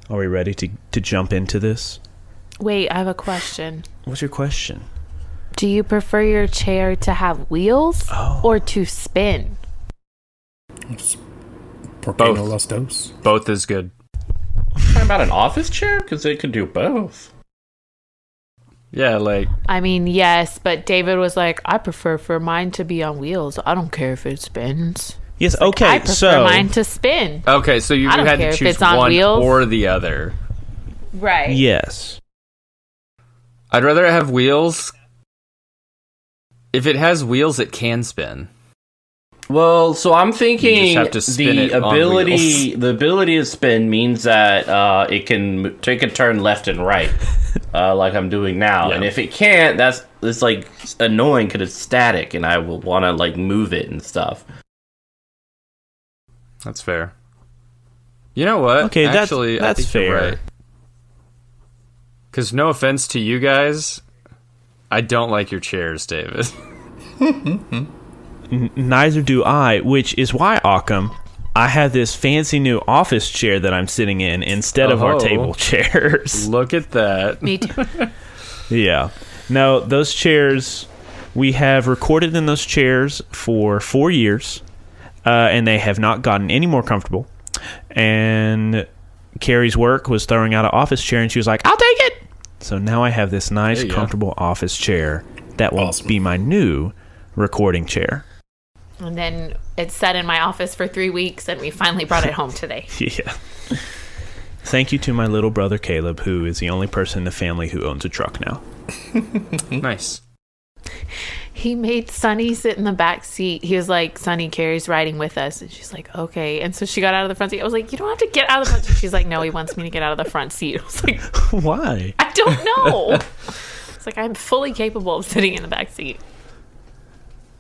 Are we ready to jump into this? Wait, I have a question. What's your question? Do you prefer your chair to have wheels or to spin? Both. Both is good. Talking about an office chair? Because it could do both. Yeah, like... I mean, yes, but David was like, I prefer for mine to be on wheels. I don't care if it spins. Yes, okay, I prefer mine to spin. Okay, so you had to choose one or the other. Right. Yes. I'd rather have wheels. If it has wheels, it can spin. Well, so I'm thinking have to spin it on the ability to spin means that it can take a turn left and right, like I'm doing now. Yeah. And if it can't, it's like annoying because it's static, and I will want to like move it and stuff. That's fair. You know what? Okay, actually, that's I think fair. You're right. Because no offense to you guys, I don't like your chairs, David. Neither do I, which is why, Occam, I have this fancy new office chair that I'm sitting in instead of our table chairs. Look at that. Me too. Yeah. No, those chairs, we have recorded in those chairs for 4 years, and they have not gotten any more comfortable. And Kari's work was throwing out an office chair, and she was like, I'll take it! So now I have this nice, comfortable office chair that will be my new recording chair. And then it sat in my office for 3 weeks, and we finally brought it home today. Yeah. Thank you to my little brother Caleb, who is the only person in the family who owns a truck now. Nice. He made Sunny sit in the back seat. He was like, Sunny, Kari's riding with us. And she's like, okay. And so she got out of the front seat. I was like, you don't have to get out of the front seat. She's like, no, he wants me to get out of the front seat. I was like, why? I don't know. It's like, I'm fully capable of sitting in the back seat.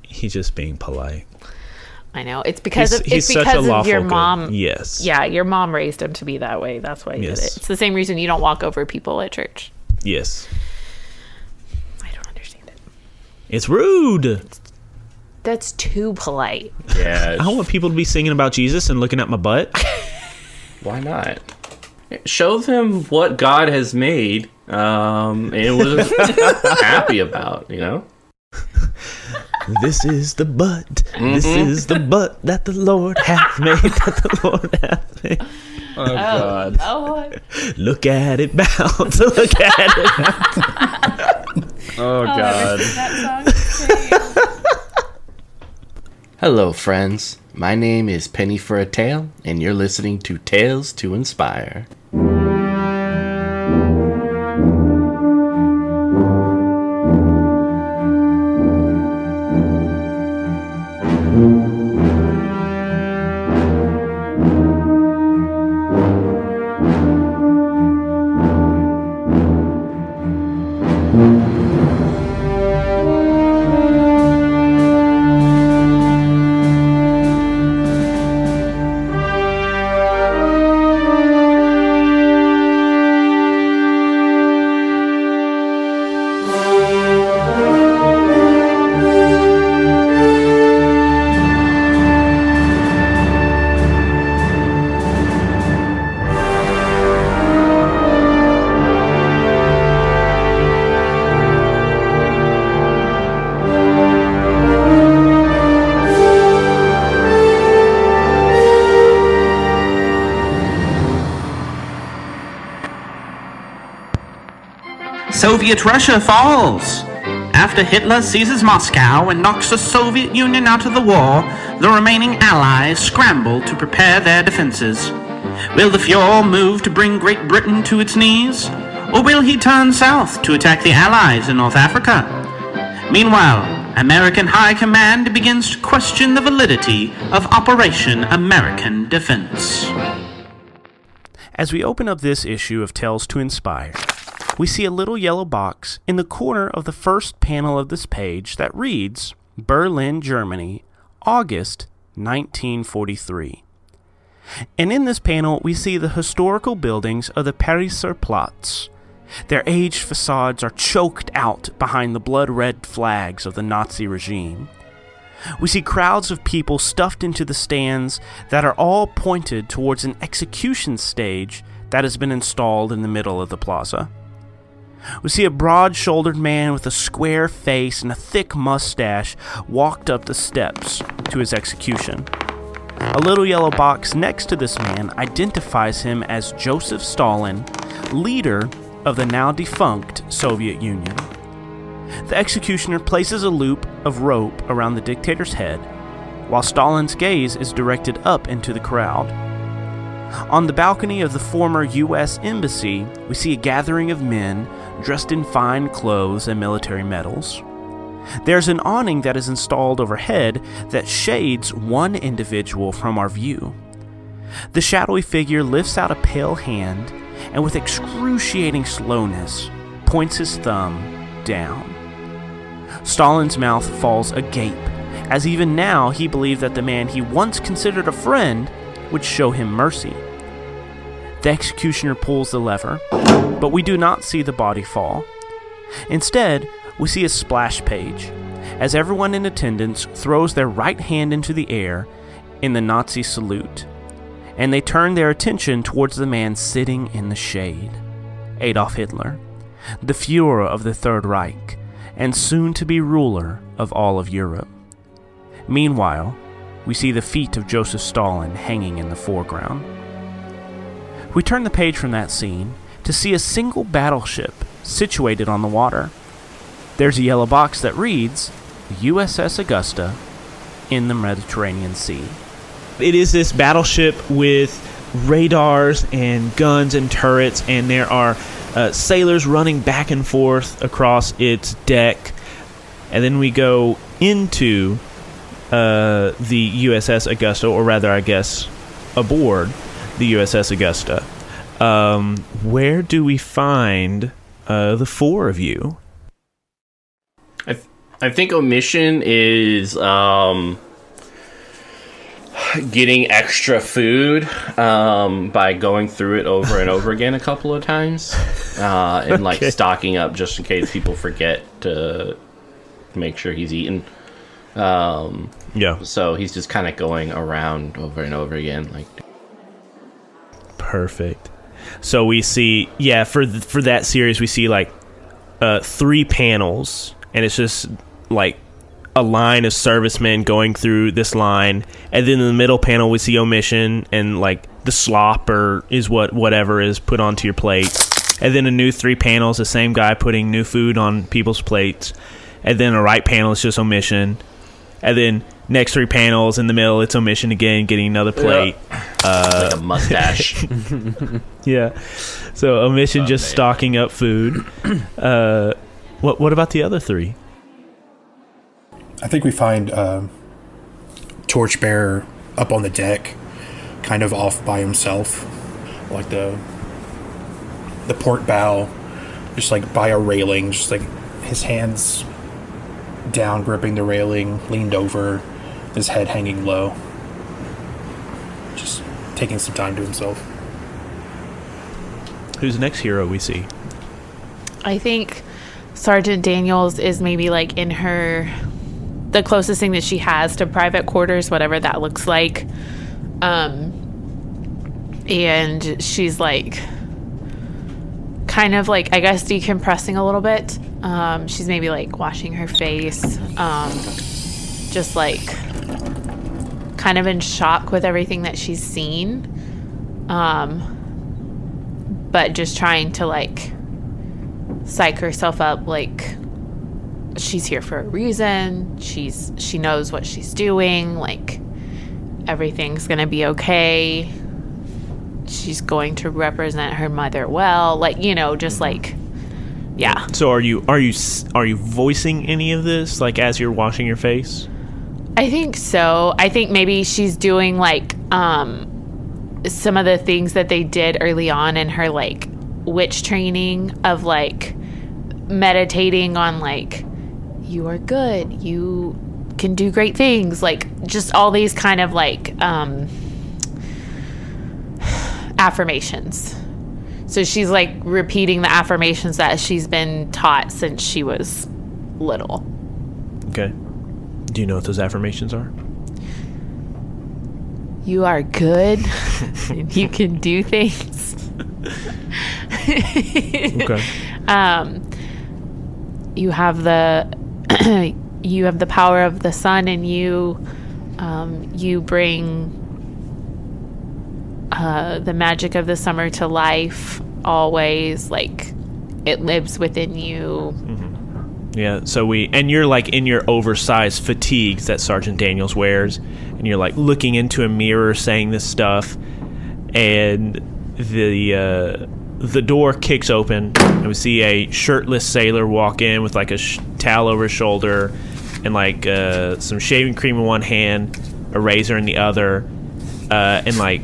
He's just being polite. I know. It's because he's such a lawful your good. mom. Yes. Yeah, your mom raised him to be that way. That's why he did it. It's the same reason you don't walk over people at church. Yes. I don't understand it. It's rude. That's too polite. Yeah. I don't want people to be singing about Jesus and looking at my butt. Why not? Show them what God has made and was happy about, you know? This is the butt. Mm-hmm. This is the butt that the Lord hath made. That the Lord hath made. Oh, God. Lord. Look at it bounce. Look at it bounce. Oh, God. That song. Hello, friends. My name is Penny for a Tale, and you're listening to Tales to Inspire. Soviet Russia falls. After Hitler seizes Moscow and knocks the Soviet Union out of the war, the remaining Allies scramble to prepare their defenses. Will the Fuhrer move to bring Great Britain to its knees? Or will he turn south to attack the Allies in North Africa? Meanwhile, American High Command begins to question the validity of Operation American Defense. As we open up this issue of Tales to Inspire, we see a little yellow box in the corner of the first panel of this page that reads, Berlin, Germany, August 1943. And in this panel, we see the historical buildings of the Pariser Platz. Their aged facades are choked out behind the blood-red flags of the Nazi regime. We see crowds of people stuffed into the stands that are all pointed towards an execution stage that has been installed in the middle of the plaza. We see a broad-shouldered man with a square face and a thick mustache walked up the steps to his execution. A little yellow box next to this man identifies him as Joseph Stalin, leader of the now-defunct Soviet Union. The executioner places a loop of rope around the dictator's head, while Stalin's gaze is directed up into the crowd. On the balcony of the former U.S. Embassy, we see a gathering of men dressed in fine clothes and military medals. There's an awning that is installed overhead that shades one individual from our view. The shadowy figure lifts out a pale hand and with excruciating slowness points his thumb down. Stalin's mouth falls agape, as even now he believed that the man he once considered a friend would show him mercy. The executioner pulls the lever, but we do not see the body fall. Instead, we see a splash page, as everyone in attendance throws their right hand into the air in the Nazi salute, and they turn their attention towards the man sitting in the shade, Adolf Hitler, the Führer of the Third Reich, and soon-to-be ruler of all of Europe. Meanwhile, we see the feet of Joseph Stalin hanging in the foreground. We turn the page from that scene to see a single battleship situated on the water. There's a yellow box that reads, USS Augusta in the Mediterranean Sea. It is this battleship with radars and guns and turrets, and there are sailors running back and forth across its deck. And then we go into the USS Augusta, or rather, I guess, aboard the USS Augusta. Where do we find the four of you? I think Omission is getting extra food by going through it over and over again a couple of times, and like stocking up just in case people forget to make sure he's eaten. Yeah. So he's just kind of going around over and over again, like. Perfect. So we see, for that series, we see like 3 panels, and it's just like a line of servicemen going through this line, and then in the middle panel we see Omission and like the slop or is whatever is put onto your plate, and then a new 3 panels, the same guy putting new food on people's plates, and then a right panel is just Omission, and then next 3 panels in the middle it's Omission again getting another plate. Like a mustache. Yeah. So Omission just stocking up food. What about the other 3? I think we find Torchbearer up on the deck, kind of off by himself, like the port bow, just like by a railing, just like his hands down, gripping the railing, leaned over, his head hanging low, just taking some time to himself. Who's the next hero we see? I think Sergeant Daniels is maybe like in the closest thing that she has to private quarters, whatever that looks like. And she's like kind of like, I guess, decompressing a little bit. She's maybe like washing her face, just like kind of in shock with everything that she's seen, but just trying to like psych herself up, like she's here for a reason, she knows what she's doing, like everything's gonna be okay, she's going to represent her mother well, like, you know, just like, yeah. So are you voicing any of this, like, as you're washing your face? I think so. I think maybe she's doing like some of the things that they did early on in her like witch training of like meditating on like, you are good, you can do great things, like just all these kind of like affirmations. So she's like repeating the affirmations that she's been taught since she was little. Okay. Do you know what those affirmations are? You are good and you can do things. Okay. You have the power of the sun, and you bring the magic of the summer to life always. Like, it lives within you. Yeah, so you're like in your oversized fatigues that Sergeant Daniels wears, and you're like looking into a mirror saying this stuff, and the door kicks open, and we see a shirtless sailor walk in with like a towel over his shoulder, and like some shaving cream in one hand, a razor in the other, and like,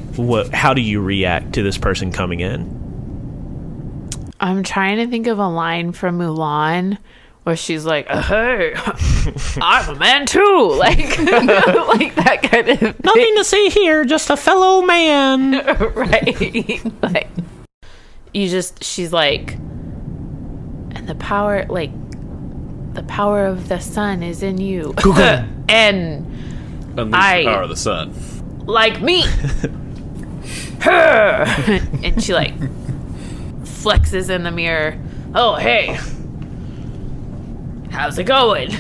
how do you react to this person coming in? I'm trying to think of a line from Mulan where she's like, "Hey, I'm a man too," like, like that kind of thing. Nothing to see here, just a fellow man. Right? Like, she's like, and the power of the sun is in you, and Unleash the power of the sun. like me, and she like flexes in the mirror. Oh, hey. How's it going?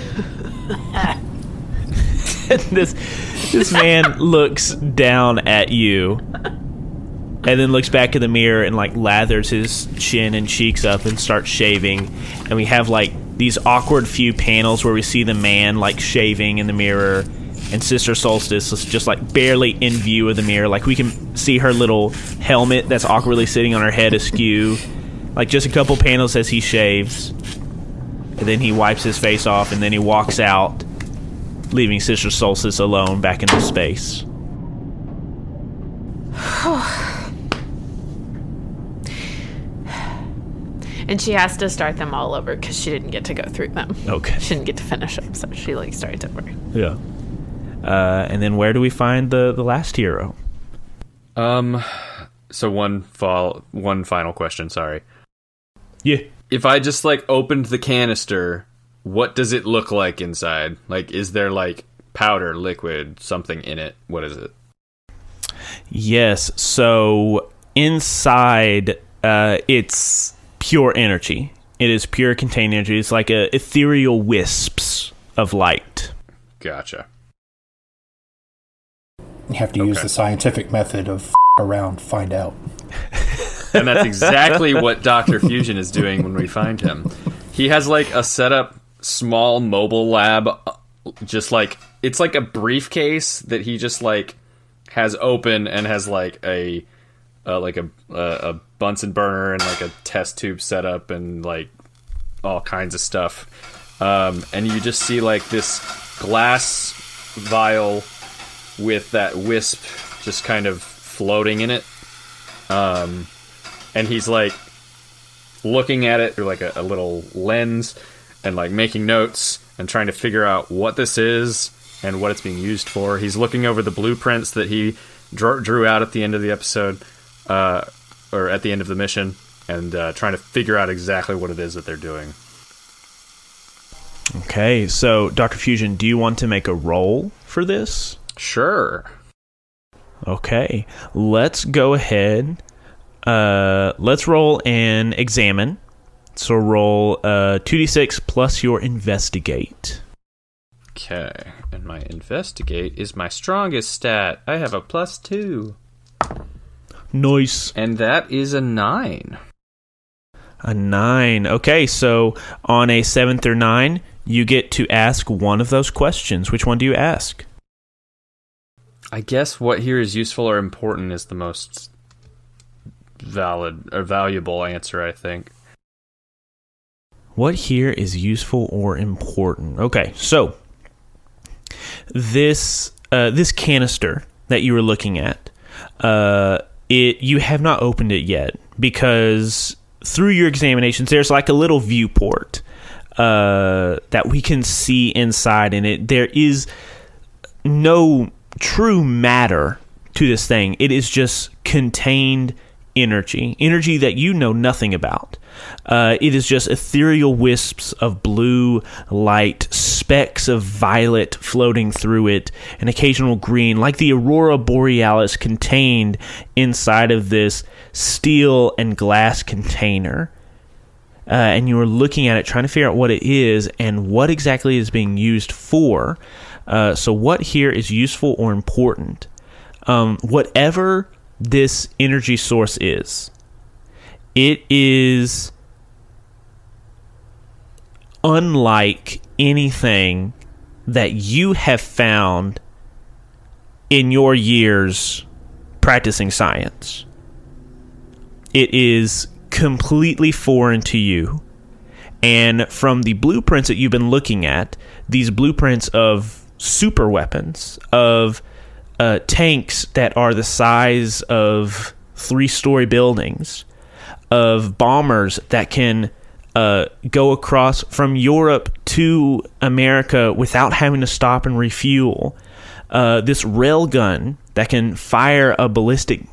This man looks down at you, and then looks back in the mirror and like lathers his chin and cheeks up and starts shaving. And we have like these awkward few panels where we see the man like shaving in the mirror, and Sister Solstice is just like barely in view of the mirror. Like, we can see her little helmet that's awkwardly sitting on her head askew. Like, just a couple panels as he shaves. And then he wipes his face off, and then he walks out, leaving Sister Solstice alone back into space. And she has to start them all over because she didn't get to go through them. Okay. She didn't get to finish them, so she like starts over. Yeah. And then where do we find the last hero? So one final question, sorry. Yeah. If I just like opened the canister, what does it look like inside? Like, is there like powder, liquid, something in it? What is it? Yes. So inside, it's pure energy. It is pure contained energy. It's like ethereal wisps of light. Gotcha. You have to use the scientific method of around, find out. And that's exactly what Dr. Fusion is doing when we find him. He has like a set up small mobile lab, just like, it's like a briefcase that he just like has open and has like a Bunsen burner and like a test tube set up and like all kinds of stuff. And you just see like this glass vial with that wisp just kind of floating in it. And he's like looking at it through like a little lens and like making notes and trying to figure out what this is and what it's being used for. He's looking over the blueprints that he drew out at the end of the episode, or at the end of the mission, and trying to figure out exactly what it is that they're doing. Okay, so Dr. Fusion, do you want to make a roll for this? Sure. Okay, let's go ahead. Let's roll and examine. So roll 2d6 plus your investigate. Okay, and my investigate is my strongest stat. I have a +2. Nice. And that is a 9. A 9. Okay, so on a 7 through 9, you get to ask one of those questions. Which one do you ask? I guess what here is useful or important is the most valid or valuable answer, I think. What here is useful or important? Okay, so this canister that you were looking at, you have not opened it yet because through your examinations, there's like a little viewport that we can see inside, and there is no true matter to this thing. It is just contained energy that you know nothing about. It is just ethereal wisps of blue light, specks of violet floating through it, an occasional green, like the aurora borealis contained inside of this steel and glass container. And you are looking at it, trying to figure out what it is and what exactly it is being used for. So what here is useful or important? Whatever this energy source is, it is unlike anything that you have found in your years practicing science. It is completely foreign to you. And from the blueprints that you've been looking at, these blueprints of super weapons, of tanks that are the size of 3-story buildings, of bombers that can go across from Europe to America without having to stop and refuel, this railgun that can fire a bullet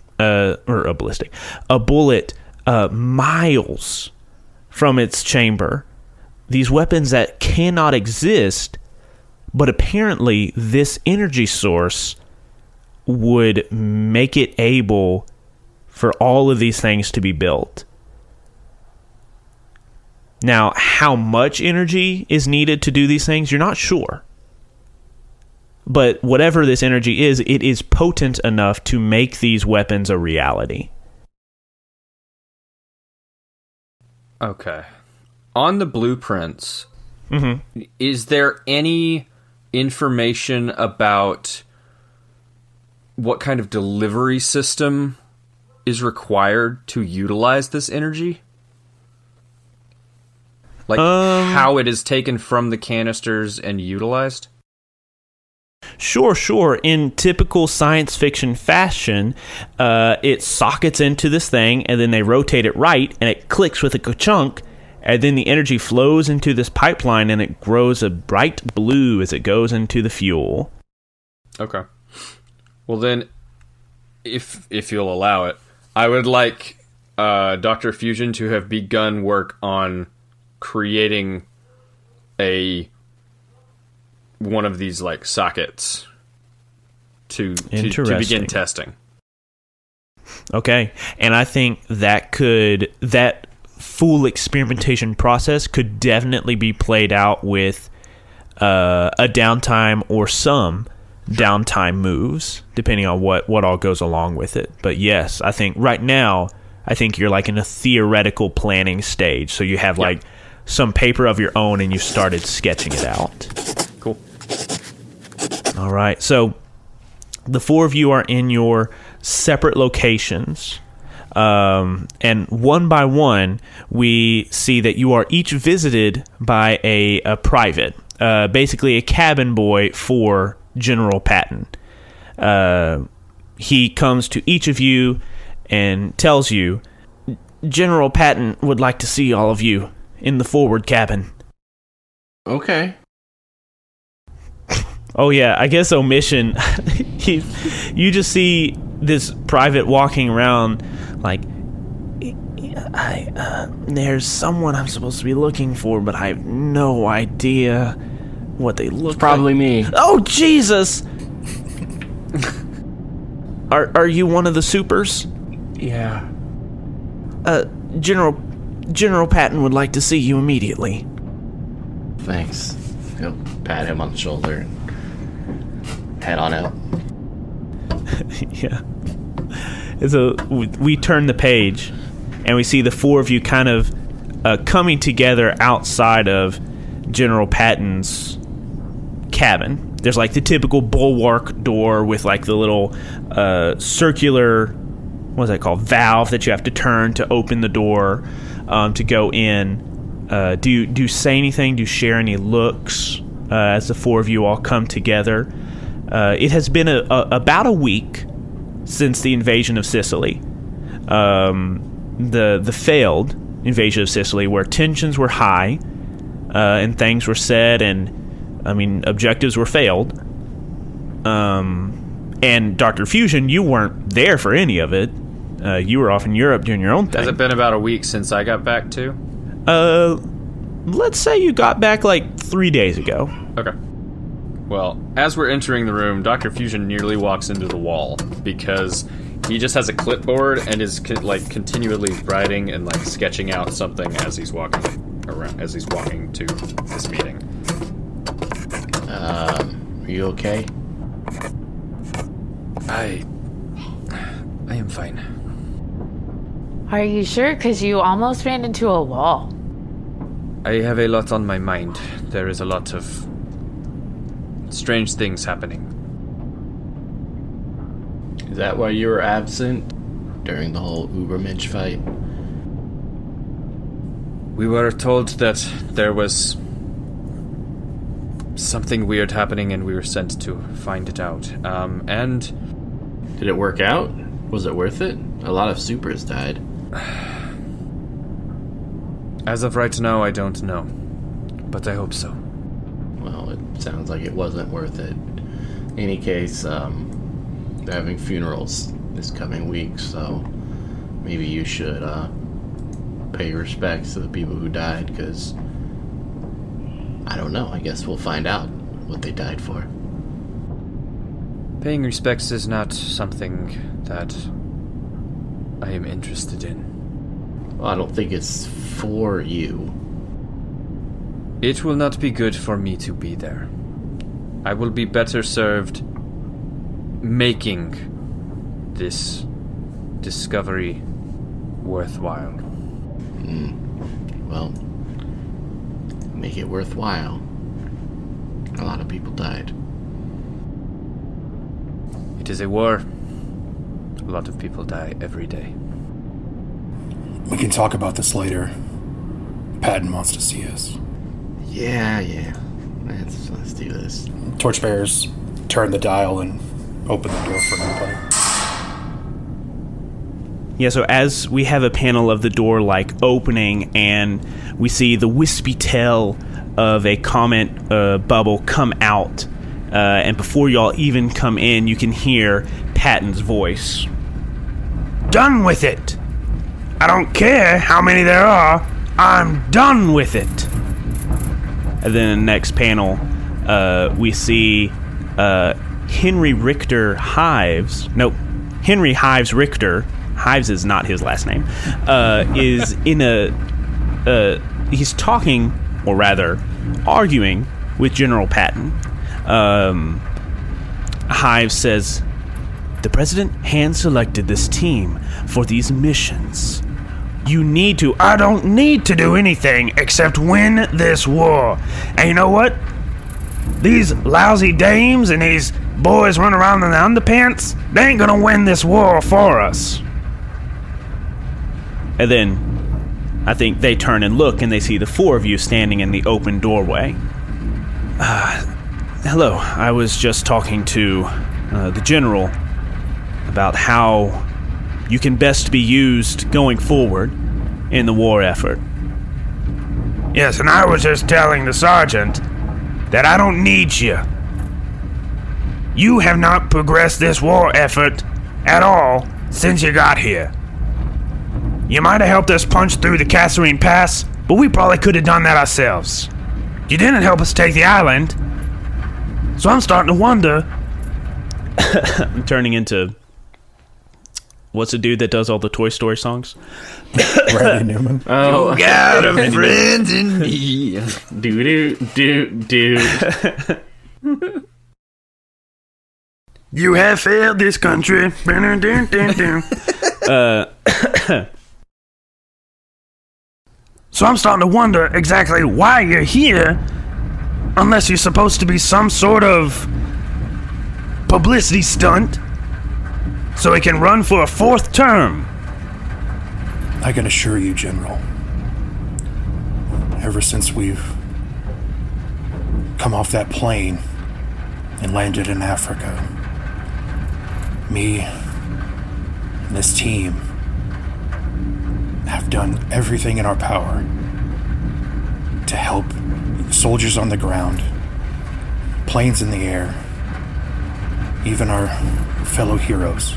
miles from its chamber. These weapons that cannot exist, but apparently this energy source would make it able for all of these things to be built. Now, how much energy is needed to do these things, you're not sure. But whatever this energy is, it is potent enough to make these weapons a reality. Okay. On the blueprints, is there any information about what kind of delivery system is required to utilize this energy? Like how it is taken from the canisters and utilized? Sure. In typical science fiction fashion, it sockets into this thing, and then they rotate it right, and it clicks with a ka-chunk, and then the energy flows into this pipeline, and it grows a bright blue as it goes into the fuel. Okay. Well then, if you'll allow it, I would like Dr. Fusion to have begun work on creating one of these like sockets to begin testing. Okay, and I think that full experimentation process could definitely be played out with a downtime or some downtime moves, depending on what all goes along with it. But yes, I think right now, you're like in a theoretical planning stage. So you have like some paper of your own and you started sketching it out. Cool. All right. So the four of you are in your separate locations. And one by one, we see that you are each visited by a private, basically a cabin boy for General Patton. He comes to each of you and tells you, General Patton would like to see all of you in the forward cabin. Okay. Oh yeah, I guess Omission, you just see this private walking around like, there's someone I'm supposed to be looking for, but I have no idea what they look like. Probably me. Oh, Jesus! Are you one of the supers? Yeah. General Patton would like to see you immediately. Thanks. He'll pat him on the shoulder and head on out. Yeah. And so we turn the page, and we see the four of you kind of coming together outside of General Patton's cabin. There's like the typical bulwark door with like the little circular, what's that called, valve that you have to turn to open the door to go in. Do you say anything? Do you share any looks as the four of you all come together? It has been about a week since the invasion of Sicily, the failed invasion of Sicily, where tensions were high and things were said, and objectives were failed. And Dr. Fusion, you weren't there for any of it. you were off in Europe doing your own thing. Has it been about a week since I got back too? Let's say you got back like 3 days ago. Okay. Well, as we're entering the room, Dr. Fusion nearly walks into the wall because he just has a clipboard and is continually writing and like sketching out something as he's walking around, as he's walking to this meeting. Are you okay? I am fine. Are you sure? Because you almost ran into a wall. I have a lot on my mind. There is a lot of strange things happening. Is that why you were absent during the whole Ubermensch fight? We were told that there was something weird happening and we were sent to find it out. And... Did it work out? Was it worth it? A lot of supers died. As of right now, I don't know. But I hope so. Well, it sounds like it wasn't worth it. In any case, they're having funerals this coming week, so maybe you should pay respects to the people who died, because I don't know. I guess we'll find out what they died for. Paying respects is not something that I am interested in. Well, I don't think it's for you. It will not be good for me to be there. I will be better served making this discovery worthwhile. Well, make it worthwhile. A lot of people died. It is a war. A lot of people die every day. We can talk about this later. Patton wants to see us. Yeah. Let's do this. Torchbearers turn the dial and open the door for everybody. Yeah, so as we have a panel of the door like opening, and we see the wispy tail of a comment bubble come out, and before y'all even come in, you can hear Patton's voice. Done with it! I don't care how many there are, I'm done with it! And then in the next panel, we see Henry Hives Richter. Hives is not his last name. Is in he's talking, or rather, arguing with General Patton. Hives says, "The president hand-selected this team for these missions. You need to..." "I don't need to do anything except win this war. And you know what? These lousy dames and these boys running around in the underpants, they ain't gonna win this war for us." And then I think they turn and look, and they see the four of you standing in the open doorway. Hello, I was just talking to the general about how you can best be used going forward in the war effort. Yes, and I was just telling the sergeant that I don't need you. You have not progressed this war effort at all since you got here. You might have helped us punch through the Kasserine Pass, but we probably could have done that ourselves. You didn't help us take the island, so I'm starting to wonder... I'm turning into... What's the dude that does all the Toy Story songs? Randy Newman. Oh, You got a friend in me. do. You have failed this country. So I'm starting to wonder exactly why you're here, unless you're supposed to be some sort of publicity stunt, so he can run for a fourth term. I can assure you, General, ever since we've come off that plane and landed in Africa, me and this team have done everything in our power to help soldiers on the ground, planes in the air, even our fellow heroes.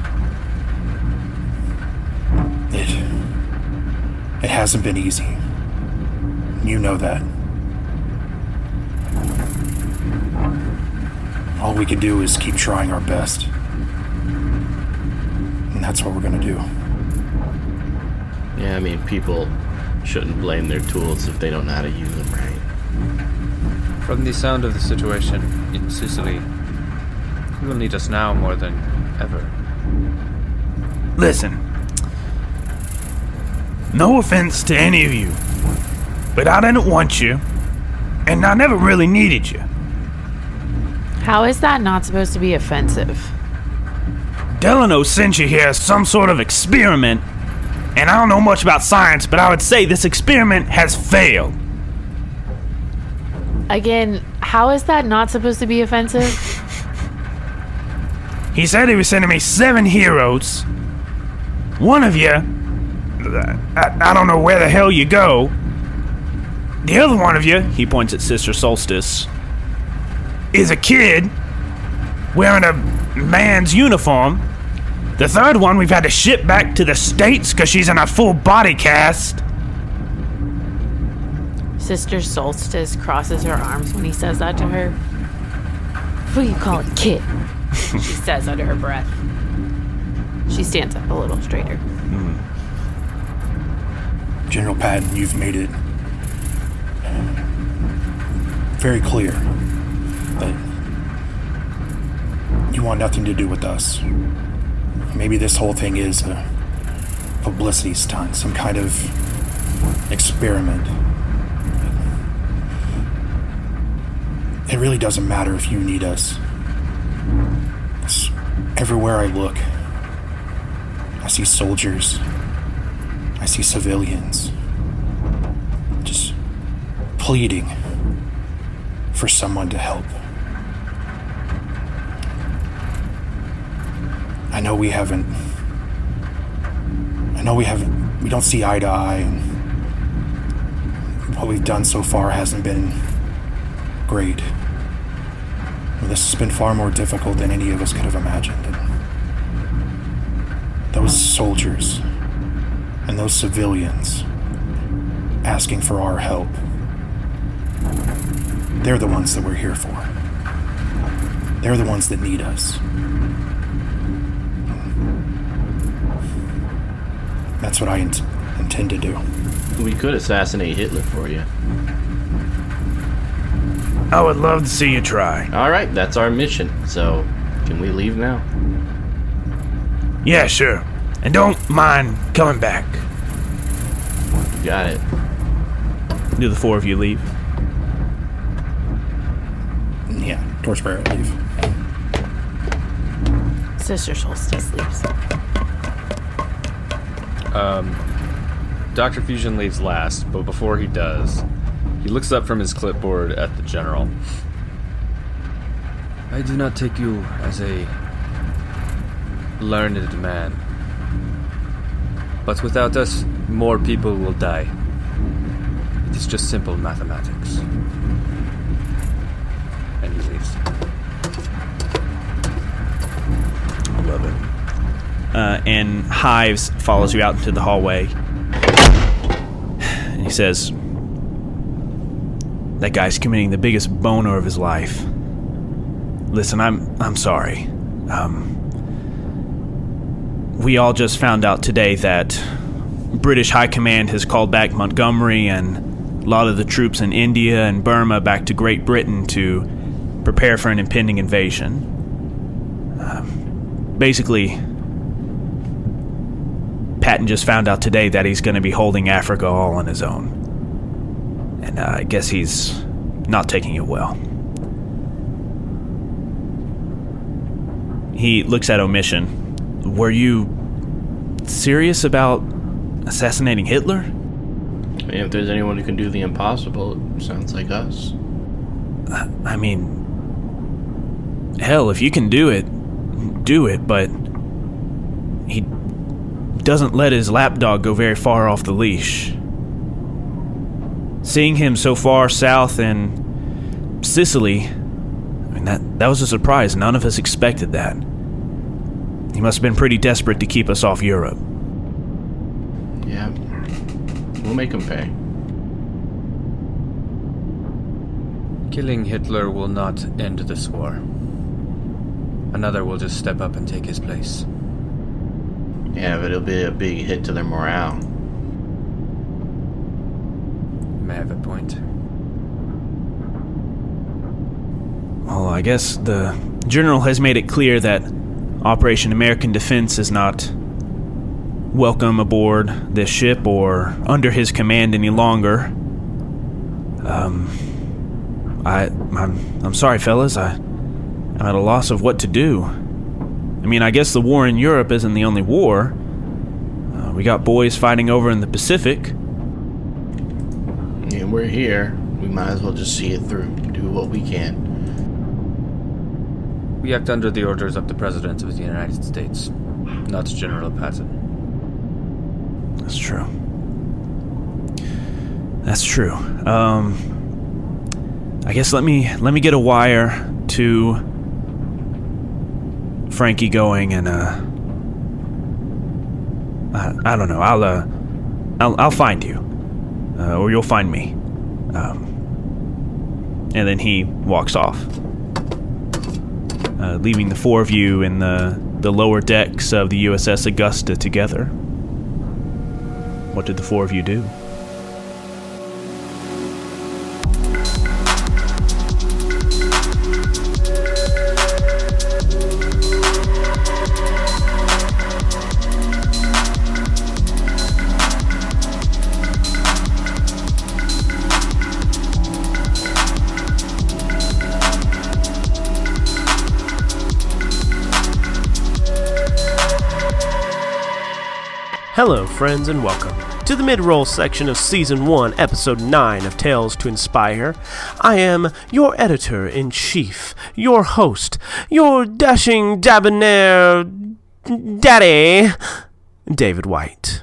It hasn't been easy. You know that. All we can do is keep trying our best. And that's what we're gonna do. Yeah, I mean, people shouldn't blame their tools if they don't know how to use them right. From the sound of the situation in Sicily, you will need us now more than ever. Listen. No offense to any of you, but I didn't want you, and I never really needed you. How is that not supposed to be offensive? Delano sent you here as some sort of experiment, and I don't know much about science, but I would say this experiment has failed. Again, how is that not supposed to be offensive? He said he was sending me 7 heroes. One of you, I don't know where the hell you go. The other one of you, he points at Sister Solstice, is a kid wearing a man's uniform. The third one we've had to ship back to the States because she's in a full body cast. Sister Solstice crosses her arms when he says that to her. What do you call a kid? She says under her breath. She stands up a little straighter. General Patton, you've made it very clear that you want nothing to do with us. Maybe this whole thing is a publicity stunt, some kind of experiment. It really doesn't matter if you need us. Everywhere I look, I see soldiers. I see civilians. Just pleading for someone to help. I know we don't see eye to eye, and what we've done so far hasn't been great. This has been far more difficult than any of us could have imagined. And those soldiers and those civilians asking for our help, they're the ones that we're here for. They're the ones that need us. That's what I intend to do. We could assassinate Hitler for you. I would love to see you try. All right, that's our mission. So, can we leave now? Yeah, sure. And don't mind coming back. Got it. Do the 4 of you leave? Yeah, Torchbearer, leave. Sister Solstice leaves. Dr. Fusion leaves last, but before he does, he looks up from his clipboard at the general. I do not take you as a learned man. But without us, more people will die. It is just simple mathematics. And he leaves. I love it. And Hives follows you out into the hallway. And he says, that guy's committing the biggest boner of his life. Listen, I'm sorry. We all just found out today that British High Command has called back Montgomery and a lot of the troops in India and Burma back to Great Britain to prepare for an impending invasion. Basically, Patton just found out today that he's going to be holding Africa all on his own. And I guess he's not taking it well. He looks at Omission. Were you serious about assassinating Hitler? I mean, if there's anyone who can do the impossible, it sounds like us. I mean, hell, if you can do it, but he doesn't let his lapdog go very far off the leash. Seeing him so far south in Sicily, I mean, that was a surprise. None of us expected that. He must have been pretty desperate to keep us off Europe. Yeah. We'll make them pay. Killing Hitler will not end this war. Another will just step up and take his place. Yeah, but it'll be a big hit to their morale. You may have a point. Well, I guess the General has made it clear that Operation American Defense is not welcome aboard this ship or under his command any longer. I'm sorry, fellas. I'm at a loss of what to do. I mean, I guess the war in Europe isn't the only war. We got boys fighting over in the Pacific. Yeah, we're here. We might as well just see it through. Do what we can. We act under the orders of the President of the United States, not General Patton. That's true. That's true. I guess let me get a wire to Frankie going, and I don't know. I'll find you, or you'll find me. And then he walks off, leaving the four of you in the lower decks of the USS Augusta together. What did the four of you do? Hello, friends, and welcome to the mid-roll section of Season 1, Episode 9 of Tales to Inspire. I am your editor-in-chief, your host, your dashing, debonair daddy, David White.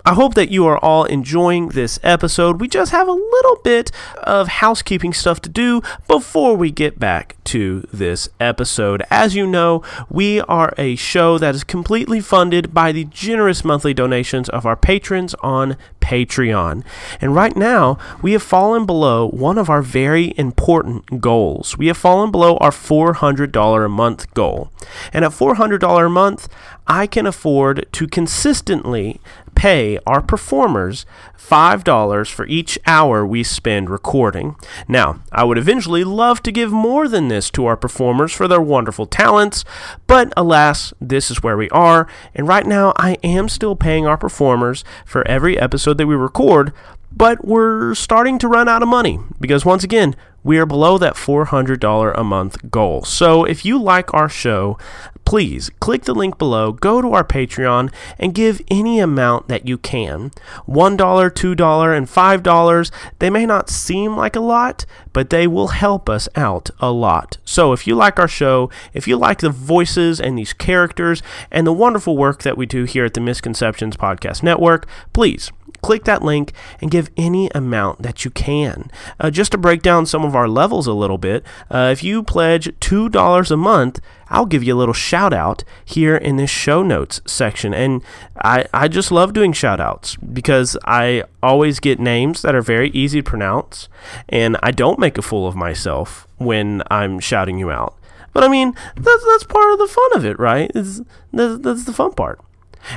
I hope that you are all enjoying this episode. We just have a little bit of housekeeping stuff to do before we get back to this episode. As you know, we are a show that is completely funded by the generous monthly donations of our patrons on Patreon. And right now, we have fallen below one of our very important goals. We have fallen below our $400 a month goal. And at $400 a month, I can afford to consistently pay our performers $5 for each hour we spend recording. Now, I would eventually love to give more than this to our performers for their wonderful talents, but alas, this is where we are, and right now I am still paying our performers for every episode that we record, but we're starting to run out of money, because once again, we are below that $400 a month goal. So if you like our show, please click the link below, go to our Patreon, and give any amount that you can. $1, $2, and $5. They may not seem like a lot, but they will help us out a lot. So if you like our show, if you like the voices and these characters and the wonderful work that we do here at the Misconceptions Podcast Network, please click that link and give any amount that you can. Just to break down some of our levels a little bit, if you pledge $2 a month, I'll give you a little shout out here in this show notes section. And I just love doing shout outs because I always get names that are very easy to pronounce, and I don't make a fool of myself when I'm shouting you out. But I mean, that's part of the fun of it, right? That's the fun part.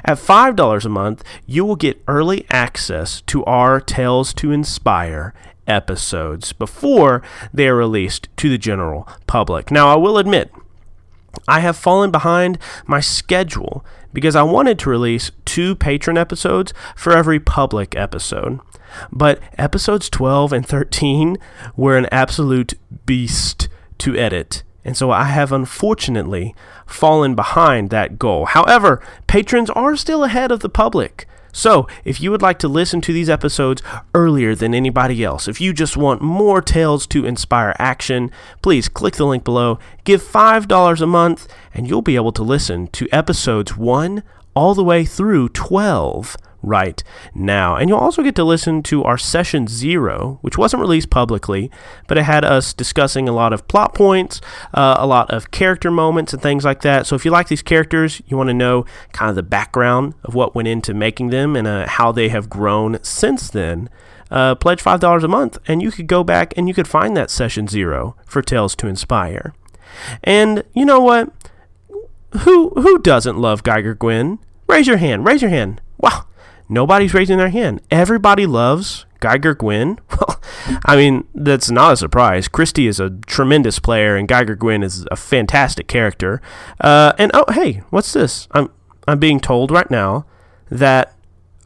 At $5 a month, you will get early access to our Tales to Inspire episodes before they are released to the general public. Now, I will admit, I have fallen behind my schedule because I wanted to release 2 patron episodes for every public episode. But episodes 12 and 13 were an absolute beast to edit. And so I have unfortunately fallen behind that goal. However, patrons are still ahead of the public. So if you would like to listen to these episodes earlier than anybody else, if you just want more Tales to Inspire action, please click the link below, give $5 a month, and you'll be able to listen to episodes 1 all the way through 12 right now. And you'll also get to listen to our Session 0, which wasn't released publicly, but it had us discussing a lot of plot points, a lot of character moments and things like that. So if you like these characters, you want to know kind of the background of what went into making them and how they have grown since then, pledge $5 a month, and you could go back and you could find that Session 0 for Tales to Inspire. And you know what? Who doesn't love Gieger, Gwen? Raise your hand. Raise your hand. Wow. Nobody's raising their hand. Everybody loves Gieger, Gwen. Well, I mean, that's not a surprise. Christy is a tremendous player, and Gieger, Gwen is a fantastic character. And oh, hey, what's this? I'm being told right now that,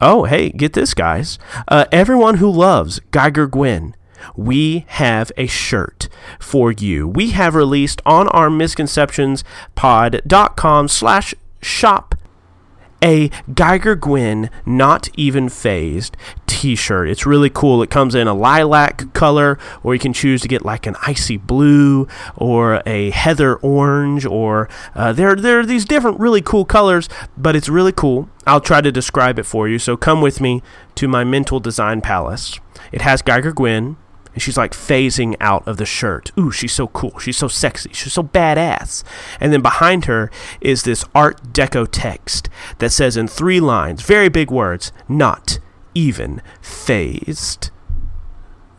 oh, hey, get this, guys. Everyone who loves Gieger, Gwen, we have a shirt for you. We have released on our misconceptionspod.com/shop a Gieger, Gwen Not Even Phased t-shirt. It's really cool. It comes in a lilac color, or you can choose to get like an icy blue or a heather orange, or there are these different really cool colors, but it's really cool. I'll try to describe it for you. So come with me to my mental design palace. It has Gieger, Gwen, and she's like phasing out of the shirt. Ooh, she's so cool. She's so sexy. She's so badass. And then behind her is this Art Deco text that says in 3 lines, very big words, "Not even phased."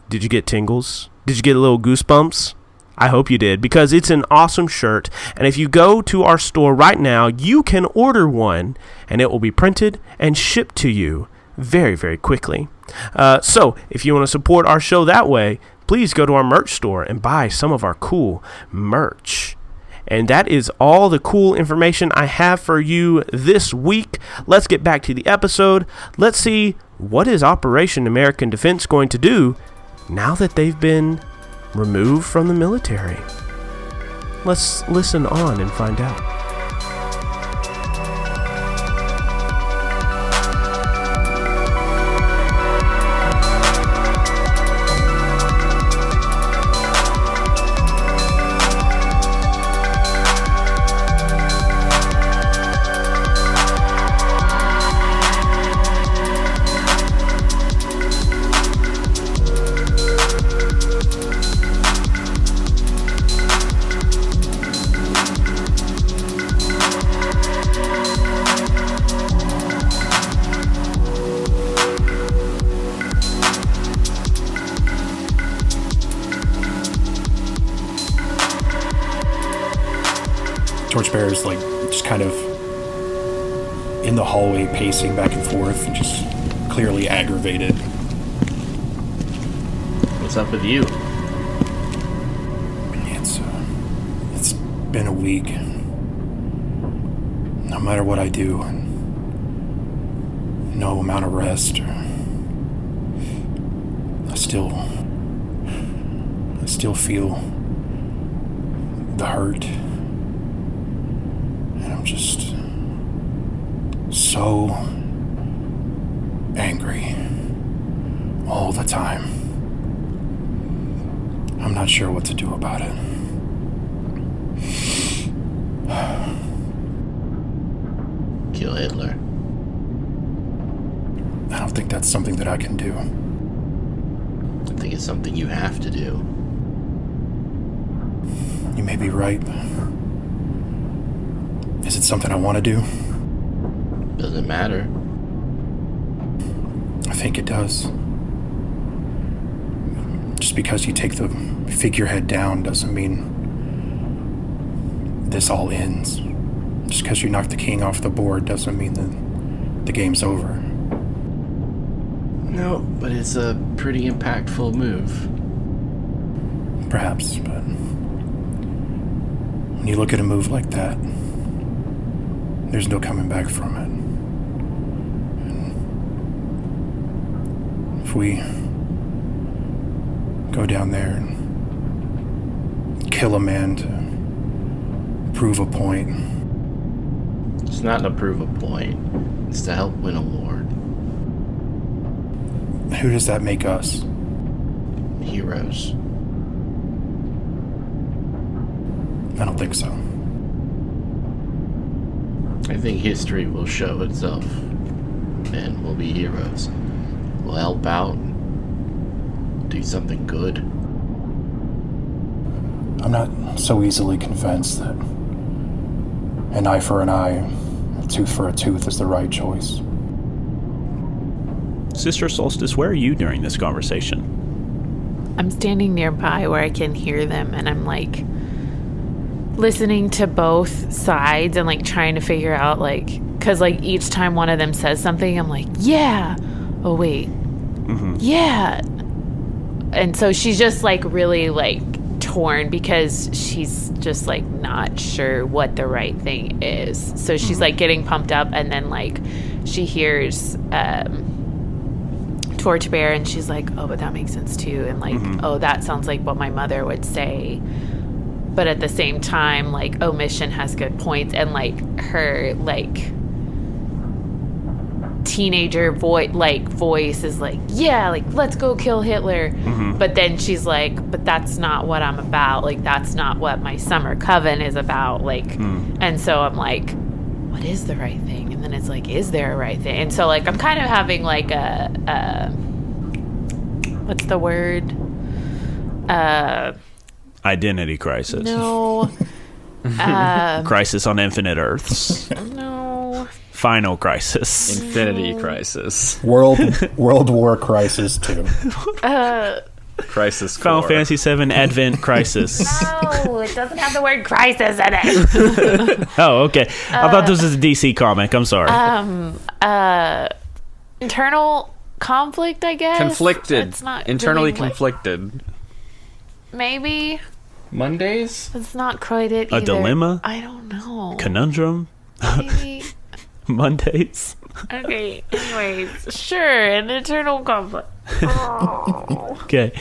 Did you get tingles? Did you get a little goosebumps? I hope you did, because it's an awesome shirt. And if you go to our store right now, you can order one, and it will be printed and shipped to you very, very quickly. So if you want to support our show that way, please go to our merch store and buy some of our cool merch. And that is all the cool information I have for you this week. Let's get back to the episode. Let's see, what is Operation American Defense going to do now that they've been removed from the military? Let's listen on and find out. Torchbearer's like just kind of in the hallway, pacing back and forth, and just clearly aggravated. What's up with you? It's been a week. No matter what I do, no amount of rest, I still feel the hurt. I'm just so angry all the time. I'm not sure what to do about it. Kill Hitler. I don't think that's something that I can do. I think it's something you have to do. You may be right. Is it something I want to do? Doesn't matter. I think it does. Just because you take the figurehead down doesn't mean this all ends. Just because you knock the king off the board doesn't mean that the game's over. No, but it's a pretty impactful move. Perhaps, but when you look at a move like that, there's no coming back from it. And if we go down there and kill a man to prove a point. It's not to prove a point. It's to help win a war. Who does that make us? Heroes. I don't think so. I think history will show itself. and we'll be heroes. We'll help out, do something good. I'm not so easily convinced that an eye for an eye, a tooth for a tooth is the right choice. Sister Solstice, where are you during this conversation? I'm standing nearby where I can hear them, and I'm like listening to both sides and like trying to figure out, like, because like each time one of them says something, I'm like, yeah, oh wait, yeah. And so she's just like really like torn because she's just like not sure what the right thing is. So she's like getting pumped up, and then like she hears Torchbearer, and she's like, oh, but that makes sense too, and like, oh, that sounds like what my mother would say. But at the same time, like, Omission has good points, and like her like teenager voice is like, yeah, like, let's go kill Hitler. But then she's like, but that's not what I'm about, like, that's not what my summer coven is about, like. And so I'm like, what is the right thing? And then it's like, is there a right thing? And so like I'm kind of having like a what's the word, Identity crisis. no Crisis on Infinite Earths. no Final crisis. Infinity Crisis. World War Crisis 2. Crisis Final 4. Fantasy VII Advent Crisis. no, it doesn't have the word crisis in it. Oh, okay. I thought this was a DC comic. I'm sorry. Internal conflict, I guess. Conflicted. It's not Internally really what- conflicted. maybe Mondays? it's not quite it A either. dilemma? I don't know. Conundrum. Maybe. Mondays. Okay, anyways, sure, an internal conflict. Oh. Okay,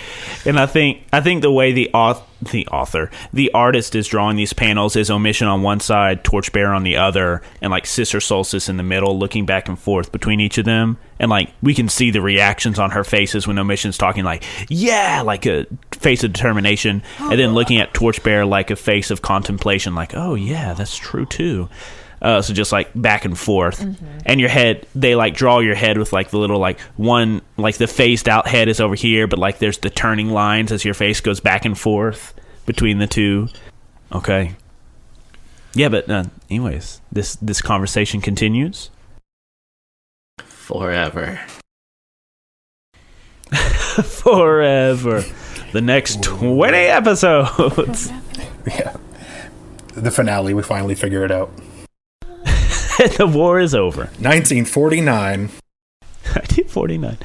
and I think the way the artist is drawing these panels is Omission on one side, Torchbearer on the other, and like Sister Solstice in the middle, looking back and forth between each of them, and like we can see the reactions on her faces when Omission's talking, like, yeah, like a face of determination, and then looking at Torchbearer like a face of contemplation, like, oh yeah, that's true too. So just like back and forth, and your head, they like draw your head with like the little like one, like the phased out head is over here, but like there's the turning lines as your face goes back and forth between the two. Okay. Yeah, but anyways, this conversation continues. Forever. Forever. The next 20 episodes. Yeah. The finale, we finally figure it out. The war is over. 1949. 1949.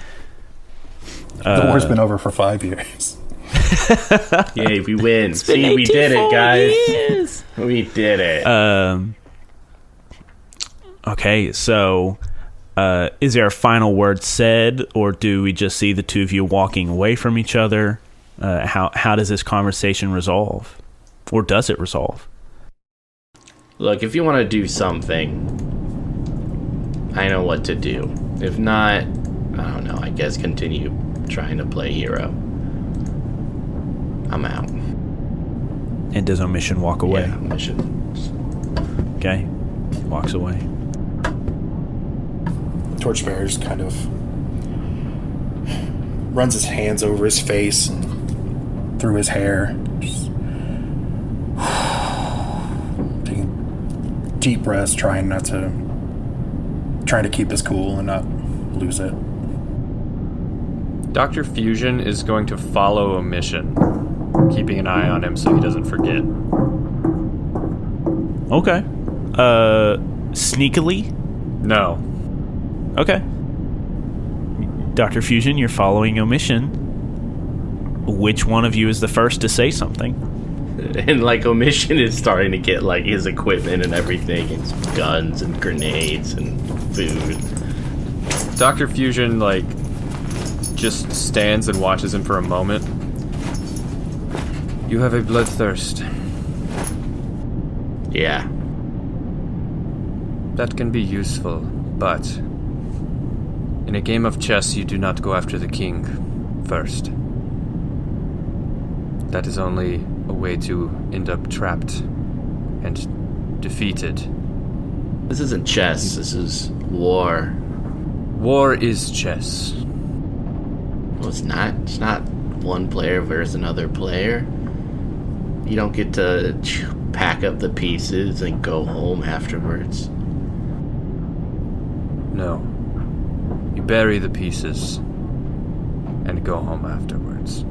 The war's been over for 5 years. Yay, we win. See, we did it, guys. Years. We did it. Okay, so is there a final word said, or do we just see the two of you walking away from each other? How does this conversation resolve? Or does it resolve? Look, if you want to do something, I know what to do. If not, I don't know, I guess continue trying to play hero. I'm out. And does Omission walk away? Yeah, Omission. Okay, walks away. Torchbearer's kind of runs his hands over his face and through his hair. Just taking deep breaths, trying to keep his cool and not lose it. Dr. Fusion is going to follow Omission, keeping an eye on him so he doesn't forget. Okay. Sneakily? No. Okay. Dr. Fusion, you're following Omission. Which one of you is the first to say something? And like Omission is starting to get like his equipment and everything, and some guns and grenades and food. Dr. Fusion, like, just stands and watches him for a moment. You have a bloodthirst. Yeah. That can be useful, but in a game of chess, you do not go after the king first. That is only a way to end up trapped and defeated. This isn't chess, this is war. War is chess. Well, it's not. It's not one player versus another player. You don't get to pack up the pieces and go home afterwards. No. You bury the pieces and go home afterwards.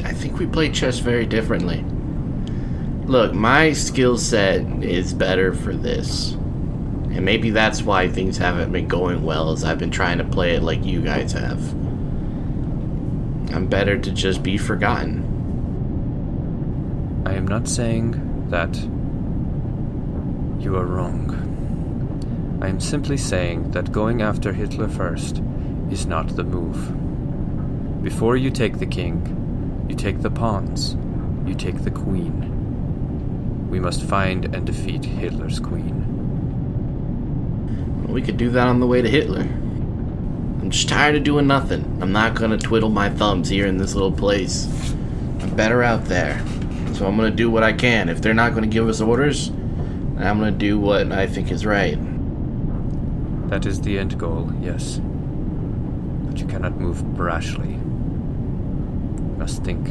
I think we play chess very differently. Look, my skill set is better for this. And maybe that's why things haven't been going well, as I've been trying to play it like you guys have. I'm better to just be forgotten. I am not saying that you are wrong. I am simply saying that going after Hitler first is not the move. Before you take the king, you take the pawns, you take the queen. We must find and defeat Hitler's queen. We could do that on the way to Hitler. I'm just tired of doing nothing. I'm not gonna twiddle my thumbs here in this little place. I'm better out there. So I'm gonna do what I can. If they're not gonna give us orders, I'm gonna do what I think is right. That is the end goal, yes. But you cannot move brashly. You must think.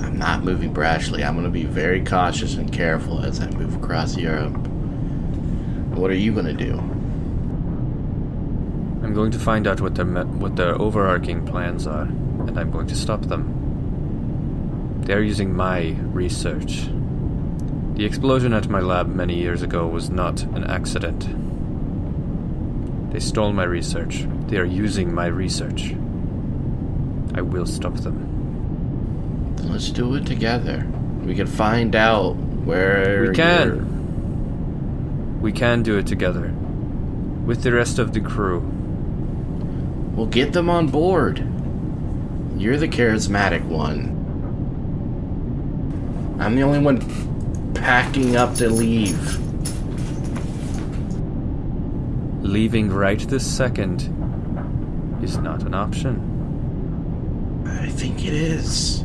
I'm not moving brashly. I'm gonna be very cautious and careful as I move across Europe. What are you gonna do? I'm going to find out what their overarching plans are, and I'm going to stop them. They're using my research. The explosion at my lab many years ago was not an accident. They stole my research. They are using my research. I will stop them. Then let's do it together. We can find out where We can do it together. With the rest of the crew. We'll get them on board. You're the charismatic one. I'm the only one packing up to leave. Leaving right this second is not an option. I think it is.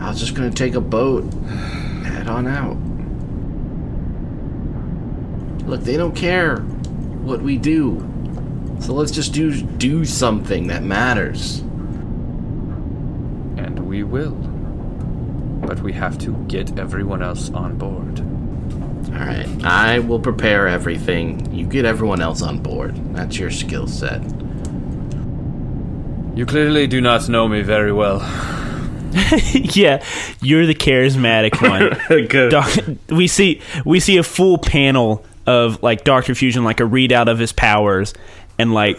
I was just gonna take a boat, head on out. Look, they don't care what we do. So let's just do something that matters. And we will. But we have to get everyone else on board. Alright, I will prepare everything. You get everyone else on board. That's your skill set. You clearly do not know me very well. Yeah, you're the charismatic one. Good. We see a full panel of like Dr. Fusion, like a readout of his powers, and like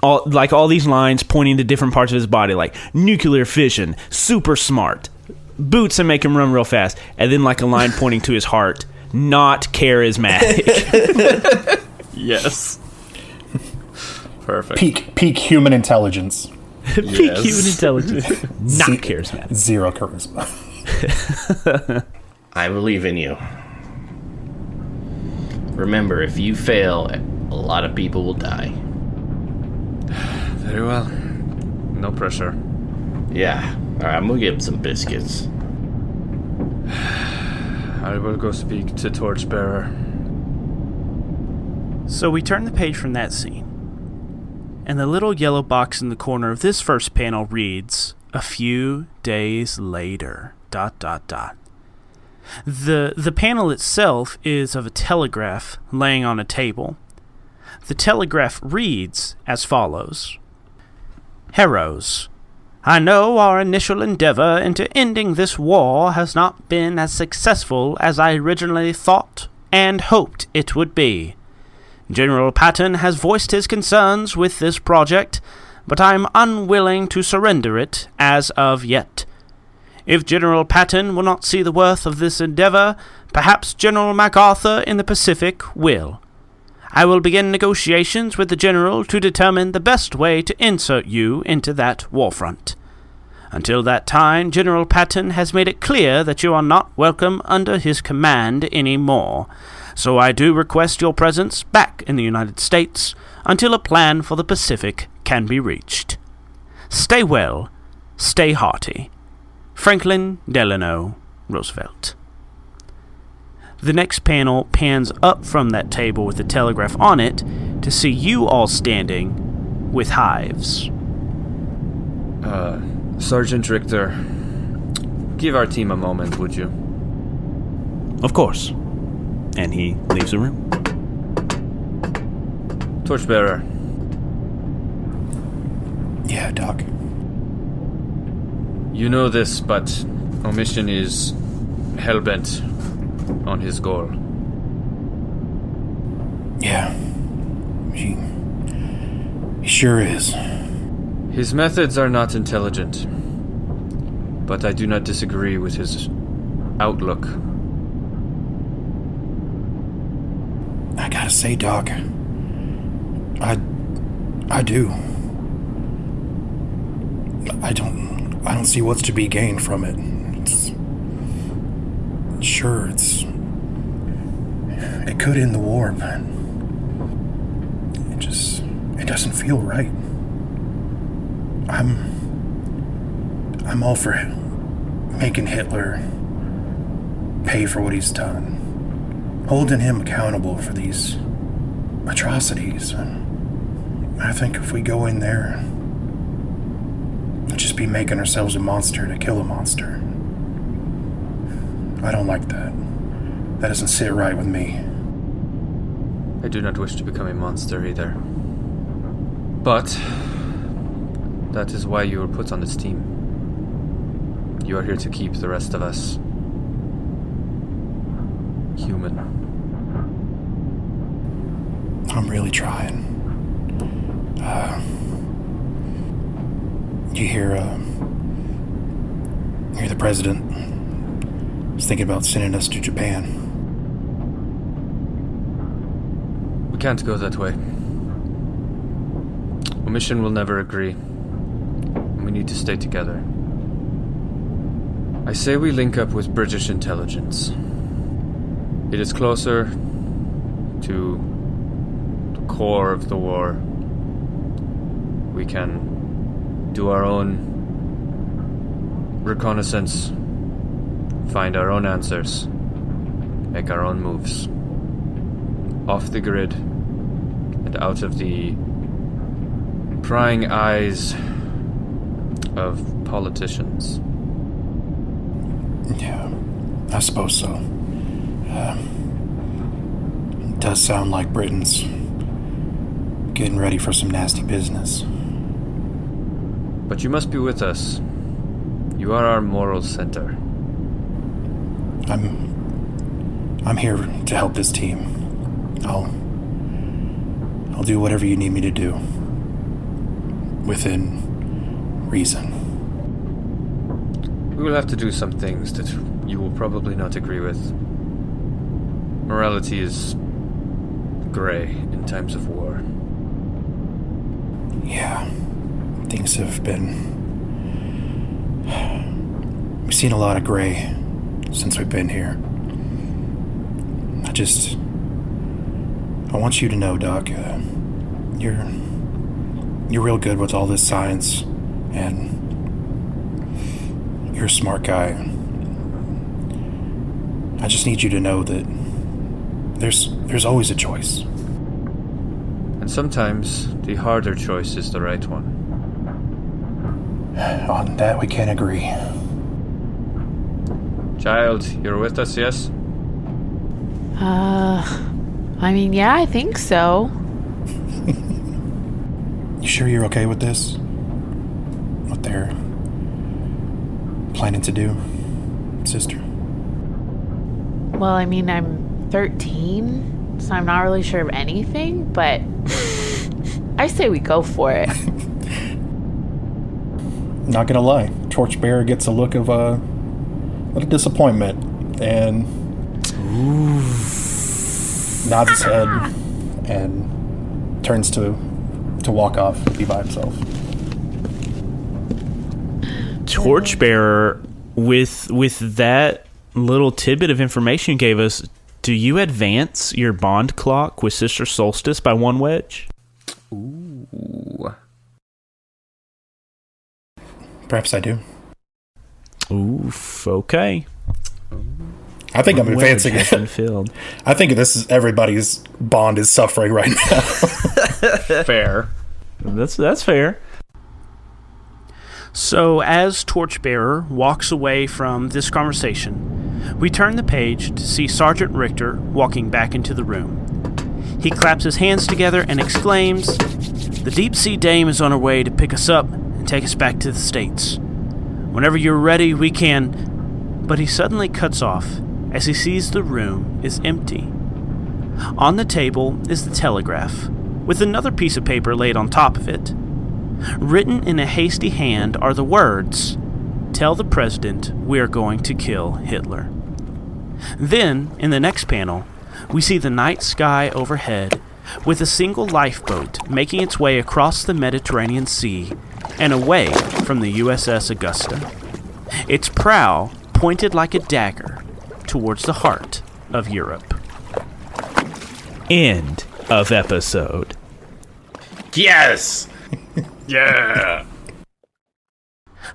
all these lines pointing to different parts of his body, like nuclear fission, super smart, boots that make him run real fast, and then like a line pointing to his heart, not charismatic. Yes. Perfect. Peak human intelligence. Peak human intelligence, not charismatic. Zero charisma. I believe in you. Remember, if you fail, a lot of people will die. Very well. No pressure. Yeah. Alright, I'm gonna get some biscuits. I will go speak to Torchbearer. So we turn the page from that scene, and the little yellow box in the corner of this first panel reads, "A few days later, ... The panel itself is of a telegraph laying on a table. The telegraph reads as follows: Heroes, I know our initial endeavor into ending this war has not been as successful as I originally thought and hoped it would be. General Patton has voiced his concerns with this project, but I am unwilling to surrender it as of yet. If General Patton will not see the worth of this endeavor, perhaps General MacArthur in the Pacific will. I will begin negotiations with the General to determine the best way to insert you into that warfront. Until that time, General Patton has made it clear that you are not welcome under his command any more, so I do request your presence back in the United States until a plan for the Pacific can be reached. Stay well, stay hearty. Franklin Delano Roosevelt." The next panel pans up from that table with the telegraph on it to see you all standing with hives. Sergeant Richter, give our team a moment, would you? Of course. And he leaves the room. Torchbearer. Yeah, Doc. You know this, but Omission is hell-bent on his goal. Yeah. He sure is. His methods are not intelligent, but I do not disagree with his outlook. I gotta say, Doc, I do. I don't see what's to be gained from it. It could end the war, but it doesn't feel right. I'm all for making Hitler pay for what he's done, holding him accountable for these atrocities. I think if we go in there, we'll just be making ourselves a monster to kill a monster. I don't like that. That doesn't sit right with me. I do not wish to become a monster either. But that is why you were put on this team. You are here to keep the rest of us human. I'm really trying. You hear the president is thinking about sending us to Japan. We can't go that way. Omission will never agree. We need to stay together. I say we link up with British intelligence. It is closer to the core of the war. We can do our own reconnaissance, find our own answers, make our own moves. Off the grid and out of the prying eyes of politicians. Yeah, I suppose so. It does sound like Britain's getting ready for some nasty business. But you must be with us. You are our moral center. I'm here to help this team. I'll do whatever you need me to do. Within reason. We will have to do some things that you will probably not agree with. Morality is gray in times of war. Yeah, things have been... We've seen a lot of gray since we've been here. I want you to know, Doc, you're real good with all this science, and you're a smart guy. I just need you to know that there's always a choice. And sometimes the harder choice is the right one. On that we can agree. Child, you're with us, yes? I mean, yeah, I think so. You sure you're okay with this? What they're planning to do, sister? Well, I mean, I'm 13, so I'm not really sure of anything, but I say we go for it. Not gonna lie, Torchbearer gets a look of a little disappointment and nods his head and turns to walk off, be by himself. Torchbearer, with that little tidbit of information you gave us, do you advance your bond clock with Sister Solstice by 1 wedge? Ooh. Perhaps I do. Oof, okay. I think I'm advancing Wedge has been it. filled. I think this is everybody's bond is suffering right now. Fair. That's fair. So, as Torchbearer walks away from this conversation, we turn the page to see Sergeant Richter walking back into the room. He claps his hands together and exclaims, "The deep-sea dame is on her way to pick us up and take us back to the States. Whenever you're ready, we can..." But he suddenly cuts off as he sees the room is empty. On the table is the telegraph, with another piece of paper laid on top of it. Written in a hasty hand are the words, "Tell the President we are going to kill Hitler." Then, in the next panel, we see the night sky overhead with a single lifeboat making its way across the Mediterranean Sea and away from the USS Augusta. Its prow pointed like a dagger towards the heart of Europe. End of episode. Yes! Yeah.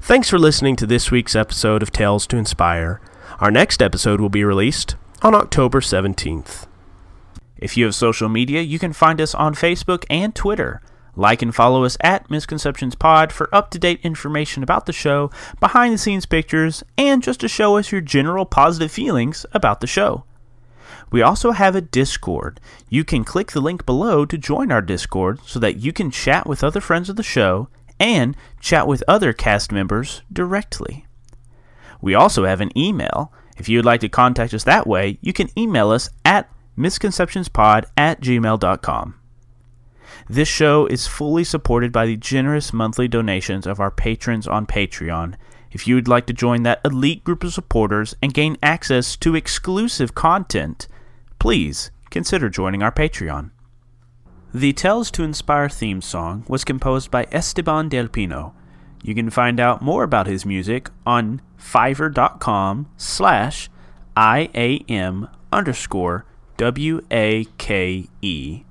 Thanks for listening to this week's episode of Tales to Inspire. Our next episode will be released on October 17th. If you have social media, you can find us on Facebook and Twitter. Like and follow us at Misconceptions Pod for up-to-date information about the show, behind-the-scenes pictures, and just to show us your general positive feelings about the show. We also have a Discord. You can click the link below to join our Discord so that you can chat with other friends of the show and chat with other cast members directly. We also have an email. If you would like to contact us that way, you can email us at misconceptionspod@gmail.com. This show is fully supported by the generous monthly donations of our patrons on Patreon. If you would like to join that elite group of supporters and gain access to exclusive content, please consider joining our Patreon. The Tales to Inspire theme song was composed by Esteban Del Pino. You can find out more about his music on fiverr.com/IAM_WAKE.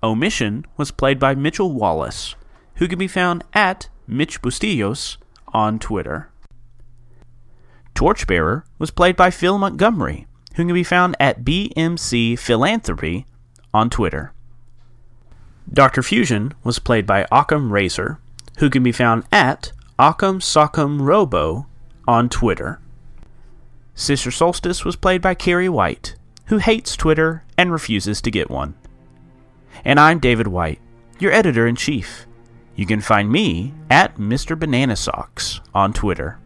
Omission was played by Mitchell Wallace, who can be found at Mitch Bustillos on Twitter. Torchbearer was played by Phil Montgomery, who can be found at BMC Philanthropy on Twitter. Dr. Fusion was played by Occam Razor, who can be found at Occam Soccam Robo on Twitter. Sister Solstice was played by Kari White, who hates Twitter and refuses to get one. And I'm David White, your editor-in-chief. You can find me at Mr. Banana Socks on Twitter.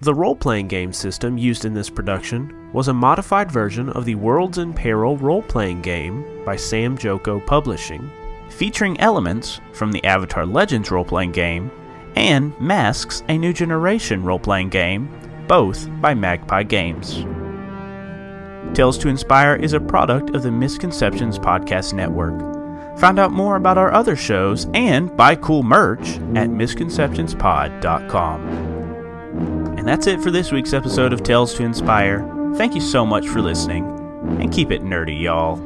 The role-playing game system used in this production was a modified version of the Worlds in Peril role-playing game by Sam Joko Publishing, featuring elements from the Avatar Legends role-playing game and Masks, a New Generation role-playing game, both by Magpie Games. Tales to Inspire is a product of the Misconceptions Podcast Network. Find out more about our other shows and buy cool merch at misconceptionspod.com. And that's it for this week's episode of Tales to Inspire. Thank you so much for listening, and keep it nerdy, y'all.